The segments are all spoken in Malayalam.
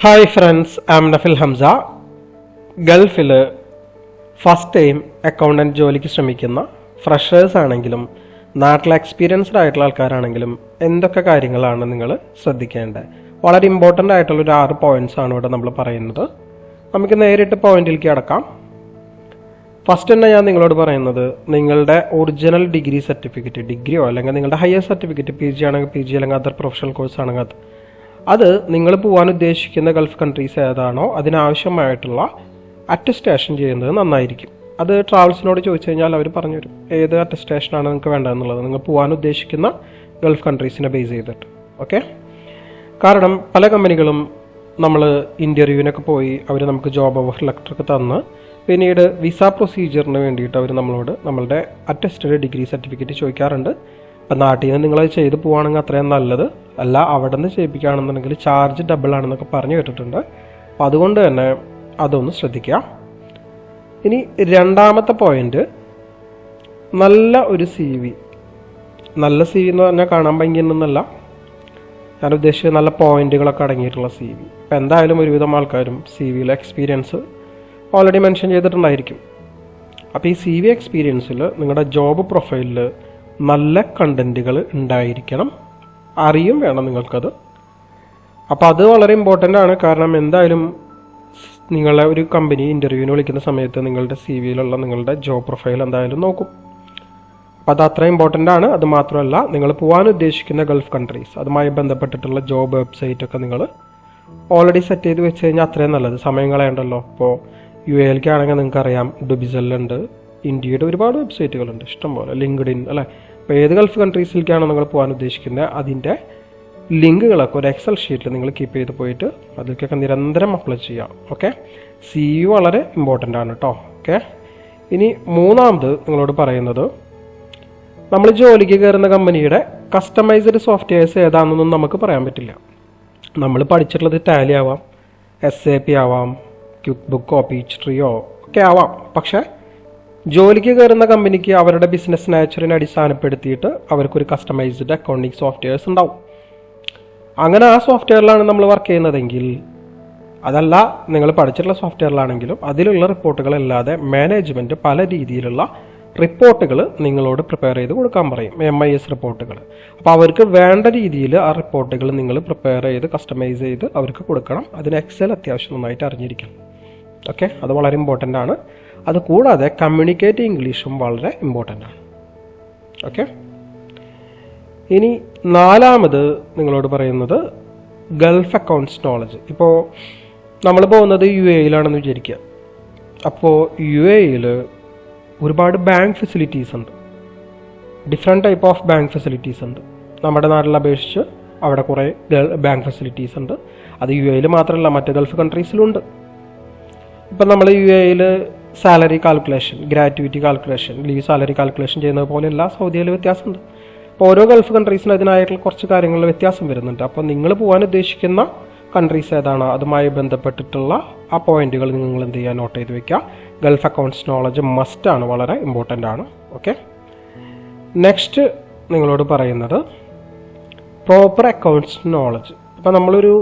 Hi friends, I am Nafil Hamsa. ഗൾഫിൽ ഫസ്റ്റ് ടൈം അക്കൗണ്ടൻറ്റ് ജോലിക്ക് ശ്രമിക്കുന്ന ഫ്രഷേഴ്സ് ആണെങ്കിലും നാട്ടിലെ എക്സ്പീരിയൻസ്ഡ് ആയിട്ടുള്ള ആൾക്കാരാണെങ്കിലും എന്തൊക്കെ കാര്യങ്ങളാണ് നിങ്ങൾ ശ്രദ്ധിക്കേണ്ടത്? വളരെ ഇമ്പോർട്ടൻ്റ് ആയിട്ടുള്ളൊരു 6 പോയിൻറ്റ്സ് ആണ് ഇവിടെ നമ്മൾ പറയുന്നത്. നമുക്ക് നേരിട്ട് പോയിന്റിലേക്ക് അടക്കാം. ഫസ്റ്റ് തന്നെ ഞാൻ നിങ്ങളോട് പറയുന്നത്, നിങ്ങളുടെ ഒറിജിനൽ ഡിഗ്രി സർട്ടിഫിക്കറ്റ്, ഡിഗ്രിയോ അല്ലെങ്കിൽ നിങ്ങളുടെ ഹയർ സർട്ടിഫിക്കറ്റ്, PG ആണെങ്കിൽ PG അല്ലെങ്കിൽ അതർ പ്രൊഫഷണൽ കോഴ്സ് ആണെങ്കിൽ അത് നിങ്ങൾ പോകാൻ ഉദ്ദേശിക്കുന്ന ഗൾഫ് കൺട്രീസ് ഏതാണോ അതിനാവശ്യമായിട്ടുള്ള അറ്റസ്റ്റേഷൻ ചെയ്യുന്നത് നന്നായിരിക്കും. അത് ട്രാവൽസിനോട് ചോദിച്ചു കഴിഞ്ഞാൽ അവർ പറഞ്ഞുതരും ഏത് അറ്റസ്റ്റേഷനാണ് നിങ്ങൾക്ക് വേണ്ടതെന്നുള്ളത്, നിങ്ങൾ പോകാൻ ഉദ്ദേശിക്കുന്ന ഗൾഫ് കൺട്രീസിനെ ബേസ് ചെയ്തിട്ട്. ഓക്കെ, കാരണം പല കമ്പനികളും നമ്മൾ ഇൻ്റർവ്യൂവിനൊക്കെ പോയി അവർ നമുക്ക് ജോബ് ഓഫർ ലെറ്ററൊക്കെ തന്ന് പിന്നീട് വിസ പ്രൊസീജിയറിന് വേണ്ടിയിട്ട് അവർ നമ്മളോട് നമ്മളുടെ അറ്റസ്റ്റഡ് ഡിഗ്രി സർട്ടിഫിക്കറ്റ് ചോദിക്കാറുണ്ട്. അപ്പം നാട്ടിൽ നിന്ന് നിങ്ങളത് ചെയ്ത് പോവുകയാണെങ്കിൽ അത്രയും നല്ലത്, അല്ല അവിടെ നിന്ന് ചെയ്യിപ്പിക്കുകയാണെന്നുണ്ടെങ്കിൽ ചാർജ് ഡബിൾ ആണെന്നൊക്കെ പറഞ്ഞു കേട്ടിട്ടുണ്ട്. അപ്പം അതുകൊണ്ട് തന്നെ അതൊന്ന് ശ്രദ്ധിക്കുക. ഇനി രണ്ടാമത്തെ പോയിന്റ്, നല്ല ഒരു CV. നല്ല CV എന്ന് പറഞ്ഞാൽ കാണാൻ ഭംഗിയൊന്നുമല്ല, ഞാൻ ഉദ്ദേശിച്ചത് നല്ല പോയിന്റുകളൊക്കെ അടങ്ങിയിട്ടുള്ള CV. ഇപ്പം എന്തായാലും ഒരുവിധം ആൾക്കാരും CVയിലെ എക്സ്പീരിയൻസ് ഓൾറെഡി മെൻഷൻ ചെയ്തിട്ടുണ്ടായിരിക്കും. അപ്പോൾ ഈ CV എക്സ്പീരിയൻസിൽ നിങ്ങളുടെ ജോബ് പ്രൊഫൈലിൽ നല്ല കണ്ടൻറ്റുകൾ ഉണ്ടായിരിക്കണം, അറിയും വേണം നിങ്ങൾക്കത്. അപ്പോൾ അത് വളരെ ഇമ്പോർട്ടൻ്റ് ആണ്. കാരണം എന്തായാലും നിങ്ങളെ ഒരു കമ്പനി ഇൻ്റർവ്യൂവിന് വിളിക്കുന്ന സമയത്ത് നിങ്ങളുടെ CVയിലുള്ള നിങ്ങളുടെ ജോബ് പ്രൊഫൈൽ എന്തായാലും നോക്കും. അപ്പോൾ അത് അത്ര ഇമ്പോർട്ടൻ്റ് ആണ്. അത് മാത്രമല്ല, നിങ്ങൾ പോകാൻ ഉദ്ദേശിക്കുന്ന ഗൾഫ് കൺട്രീസ് അതുമായി ബന്ധപ്പെട്ടിട്ടുള്ള ജോബ് വെബ്സൈറ്റൊക്കെ നിങ്ങൾ ഓൾറെഡി സെറ്റ് ചെയ്ത് വെച്ച് കഴിഞ്ഞാൽ അത്രയും നല്ലത്. സമയം കളയണ്ടല്ലോ. ഇപ്പോൾ UAE ആണെങ്കിൽ നിങ്ങൾക്കറിയാം ഡുബിസലുണ്ട്, ഇന്ത്യയുടെ ഒരുപാട് വെബ്സൈറ്റുകളുണ്ട് ഇഷ്ടംപോലെ, ലിങ്ക്ഡിൻ അല്ലേ. അപ്പോൾ ഏത് ഗൾഫ് കൺട്രീസിലേക്കാണോ നിങ്ങൾ പോകാൻ ഉദ്ദേശിക്കുന്നത് അതിൻ്റെ ലിങ്കുകളൊക്കെ ഒരു എക്സൽ ഷീറ്റിൽ നിങ്ങൾ കീപ്പ് ചെയ്ത് പോയിട്ട് അതിലേക്കൊക്കെ നിരന്തരം അപ്ലൈ ചെയ്യാം. ഓക്കെ, CV വളരെ ഇമ്പോർട്ടൻ്റ് ആണ് കേട്ടോ. ഓക്കെ, ഇനി മൂന്നാമത് നിങ്ങളോട് പറയുന്നത്, നമ്മൾ ജോലിക്ക് കയറുന്ന കമ്പനിയുടെ കസ്റ്റമൈസ്ഡ് സോഫ്റ്റ്വെയർസ് ഏതാണെന്നൊന്നും നമുക്ക് പറയാൻ പറ്റില്ല. നമ്മൾ പഠിച്ചിട്ടുള്ളത് ടാലി ആവാം, SAP ആവാം, ക്വിക്ക് ബുക്കോ പീച്ച്ട്രീയോ ഒക്കെ ആവാം. പക്ഷേ ജോലിക്ക് കയറുന്ന കമ്പനിക്ക് അവരുടെ ബിസിനസ് നാച്ചറിനെ അടിസ്ഥാനപ്പെടുത്തിയിട്ട് അവർക്കൊരു കസ്റ്റമൈസ്ഡ് അക്കൗണ്ടിങ് സോഫ്റ്റ്വെയർസ് ഉണ്ടാവും. അങ്ങനെ ആ സോഫ്റ്റ്വെയറിലാണ് നമ്മൾ വർക്ക് ചെയ്യുന്നതെങ്കിൽ, അതല്ല നിങ്ങൾ പഠിച്ചിട്ടുള്ള സോഫ്റ്റ്വെയറിലാണെങ്കിലും അതിലുള്ള റിപ്പോർട്ടുകളല്ലാതെ മാനേജ്മെൻറ്റ് പല രീതിയിലുള്ള റിപ്പോർട്ടുകൾ നിങ്ങളോട് പ്രിപ്പയർ ചെയ്ത് കൊടുക്കാൻ പറയും, MIS റിപ്പോർട്ടുകൾ. അപ്പോൾ അവർക്ക് വേണ്ട രീതിയിൽ ആ റിപ്പോർട്ടുകൾ നിങ്ങൾ പ്രിപ്പയർ ചെയ്ത് കസ്റ്റമൈസ് ചെയ്ത് അവർക്ക് കൊടുക്കണം. അതിന് എക്സൽ അത്യാവശ്യം നന്നായിട്ട് അറിഞ്ഞിരിക്കണം. ഓക്കെ, അത് വളരെ ഇമ്പോർട്ടൻ്റ് ആണ്. അത് കൂടാതെ കമ്മ്യൂണിക്കേറ്റ് ഇംഗ്ലീഷും വളരെ ഇമ്പോർട്ടൻ്റ് ആണ്. ഓക്കെ, ഇനി നാലാമത് നിങ്ങളോട് പറയുന്നത് ഗൾഫ് അക്കൗണ്ട്സ് നോളജ്. ഇപ്പോൾ നമ്മൾ പോകുന്നത് UAEയിലാണെന്ന് വിചാരിക്കുക. അപ്പോൾ UAEയിൽ ഒരുപാട് ബാങ്ക് ഫെസിലിറ്റീസ് ഉണ്ട്, different type of bank facilities ഉണ്ട്. നമ്മുടെ നാട്ടിൽ അപേക്ഷിച്ച് അവിടെ കുറേ ബാങ്ക് ഫെസിലിറ്റീസ് ഉണ്ട്. അത് UAEയിൽ മാത്രമല്ല മറ്റ് ഗൾഫ് കൺട്രീസിലുണ്ട്. ഇപ്പം നമ്മൾ UAEയിൽ salary calculation, gratuity calculation, leave salary calculation ചെയ്യുന്നത് പോലെയല്ല സൗദിയിൽ വ്യത്യാസമുണ്ട്. അപ്പോൾ ഓരോ ഗൾഫ് കൺട്രീസിനും അതിനായിട്ടുള്ള കുറച്ച് കാര്യങ്ങളിൽ വ്യത്യാസം വരുന്നുണ്ട്. അപ്പോൾ നിങ്ങൾ പോകാൻ ഉദ്ദേശിക്കുന്ന കൺട്രീസ് ഏതാണോ അതുമായി ബന്ധപ്പെട്ടിട്ടുള്ള ആ പോയിന്റുകൾ നിങ്ങൾ എന്ത് ചെയ്യുക, നോട്ട് ചെയ്ത് വെക്കുക. ഗൾഫ് അക്കൗണ്ട്സ് നോളജ് മസ്റ്റാണ്, വളരെ ഇമ്പോർട്ടൻ്റ് ആണ്. ഓക്കെ, നെക്സ്റ്റ് നിങ്ങളോട് പറയുന്നത് പ്രോപ്പർ അക്കൗണ്ട്സ് നോളജ്. ഇപ്പോൾ നമ്മളൊരു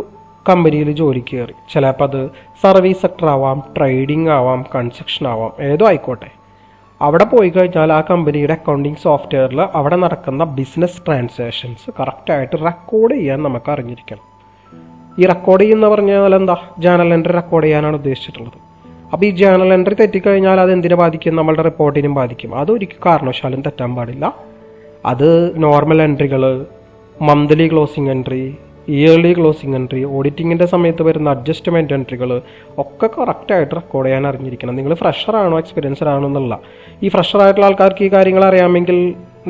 കമ്പനിയിൽ ജോലിക്ക് കയറി, ചിലപ്പോൾ അത് സർവീസ് സെക്ടർ ആവാം, ട്രേഡിംഗ് ആവാം, കൺസ്ട്രക്ഷൻ ആവാം, ഏതോ ആയിക്കോട്ടെ. അവിടെ പോയി കഴിഞ്ഞാൽ ആ കമ്പനിയുടെ അക്കൗണ്ടിങ് സോഫ്റ്റ്വെയറിൽ അവിടെ നടക്കുന്ന ബിസിനസ് ട്രാൻസാക്ഷൻസ് കറക്റ്റായിട്ട് റെക്കോർഡ് ചെയ്യാൻ നമുക്ക് അറിഞ്ഞിരിക്കണം. ഈ റെക്കോർഡ് ചെയ്യുന്ന പറഞ്ഞാൽ എന്താ, ജേണൽ എൻട്രി റെക്കോർഡ് ചെയ്യാനാണ് ഉദ്ദേശിച്ചിട്ടുള്ളത്. അപ്പോൾ ഈ ജേണൽ എൻട്രി തെറ്റിക്കഴിഞ്ഞാൽ അത് എന്തിനെ ബാധിക്കും, നമ്മളുടെ റിപ്പോർട്ടിനും ബാധിക്കും. അതൊരിക്കലും കാരണവശാലും തെറ്റാൻ പാടില്ല. അത് നോർമൽ എൻട്രികൾ, monthly closing entry, yearly closing entry, ഓഡിറ്റിങ്ങിൻ്റെ സമയത്ത് വരുന്ന അഡ്ജസ്റ്റ്മെൻറ്റ് എൻട്രികൾ ഒക്കെ കറക്റ്റായിട്ട് റെക്കോർഡ് ചെയ്യാൻ അറിഞ്ഞിരിക്കണം. നിങ്ങൾ ഫ്രഷറാണോ എക്സ്പീരിയൻസ്ഡ് ആണോ എന്നല്ല. ഈ ഫ്രഷറായിട്ടുള്ള ആൾക്കാർക്ക് ഈ കാര്യങ്ങൾ അറിയാമെങ്കിൽ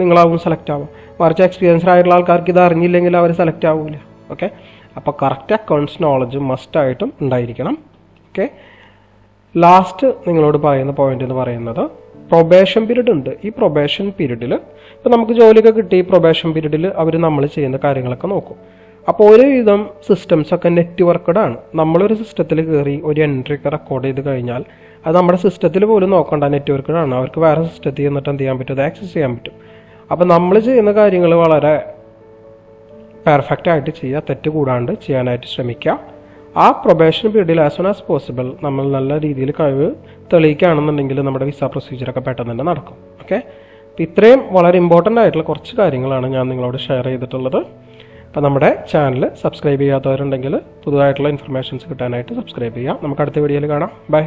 നിങ്ങളാവും സെലക്ട് ആവും. മറിച്ച് എക്സ്പീരിയൻസ്ഡ് ആയിട്ടുള്ള ആൾക്കാർക്ക് ഇത് അറിഞ്ഞില്ലെങ്കിൽ അവർ സെലക്ട് ആവില്ല. ഓക്കെ, അപ്പോൾ കറക്റ്റ് അക്കൗണ്ട്സ് നോളജ് മസ്റ്റായിട്ടും ഉണ്ടായിരിക്കണം. ഓക്കെ, ലാസ്റ്റ് നിങ്ങളോട് പറയുന്ന പോയിന്റ് എന്ന് പറയുന്നത് പ്രൊബേഷൻ പീരീഡ് ഉണ്ട്. ഈ പ്രൊബേഷൻ പീരീഡിൽ ഇപ്പോൾ നമുക്ക് ജോലിയൊക്കെ കിട്ടി, പ്രൊബേഷൻ പീരീഡിൽ അവർ നമ്മൾ ചെയ്യുന്ന കാര്യങ്ങളൊക്കെ നോക്കും. അപ്പോൾ ഒരുവിധം സിസ്റ്റംസൊക്കെ നെറ്റ്വർക്കഡ് ആണ്. നമ്മളൊരു സിസ്റ്റത്തിൽ കയറി ഒരു എൻട്രി ഒക്കെ റെക്കോർഡ് ചെയ്ത് കഴിഞ്ഞാൽ അത് നമ്മുടെ സിസ്റ്റത്തിൽ പോലും നോക്കണ്ട, നെറ്റ്വർക്കഡ് ആണ്. അവർക്ക് വേറെ സിസ്റ്റത്തിൽ എന്നിട്ട് എന്ത് ചെയ്യാൻ പറ്റും, അത് ആക്സസ് ചെയ്യാൻ പറ്റും. അപ്പോൾ നമ്മൾ ചെയ്യുന്ന കാര്യങ്ങൾ വളരെ പെർഫെക്റ്റ് ആയിട്ട് ചെയ്യുക, തെറ്റ് കൂടാണ്ട് ചെയ്യാനായിട്ട് ശ്രമിക്കുക. ആ പ്രൊബേഷൻ പീരീഡിൽ ആസ് സൂൺ ആസ് പോസിബിൾ നമ്മൾ നല്ല രീതിയിൽ കഴിവ് തെളിയിക്കുകയാണെന്നുണ്ടെങ്കിൽ നമ്മുടെ വിസ പ്രൊസീജിയറൊക്കെ പെട്ടെന്ന് തന്നെ നടക്കും. ഓക്കെ, അപ്പോൾ ഇത്രയും വളരെ ഇമ്പോർട്ടൻ്റ് ആയിട്ടുള്ള കുറച്ച് കാര്യങ്ങളാണ് ഞാൻ നിങ്ങളോട് ഷെയർ ചെയ്തിട്ടുള്ളത്. അപ്പോൾ നമ്മുടെ ചാനൽ സബ്സ്ക്രൈബ് ചെയ്യാത്തവരുണ്ടെങ്കിൽ പുതുതായിട്ടുള്ള ഇൻഫർമേഷൻസ് കിട്ടാനായിട്ട് സബ്സ്ക്രൈബ് ചെയ്യാം. നമുക്ക് അടുത്ത വീഡിയോയിൽ കാണാം. ബൈ.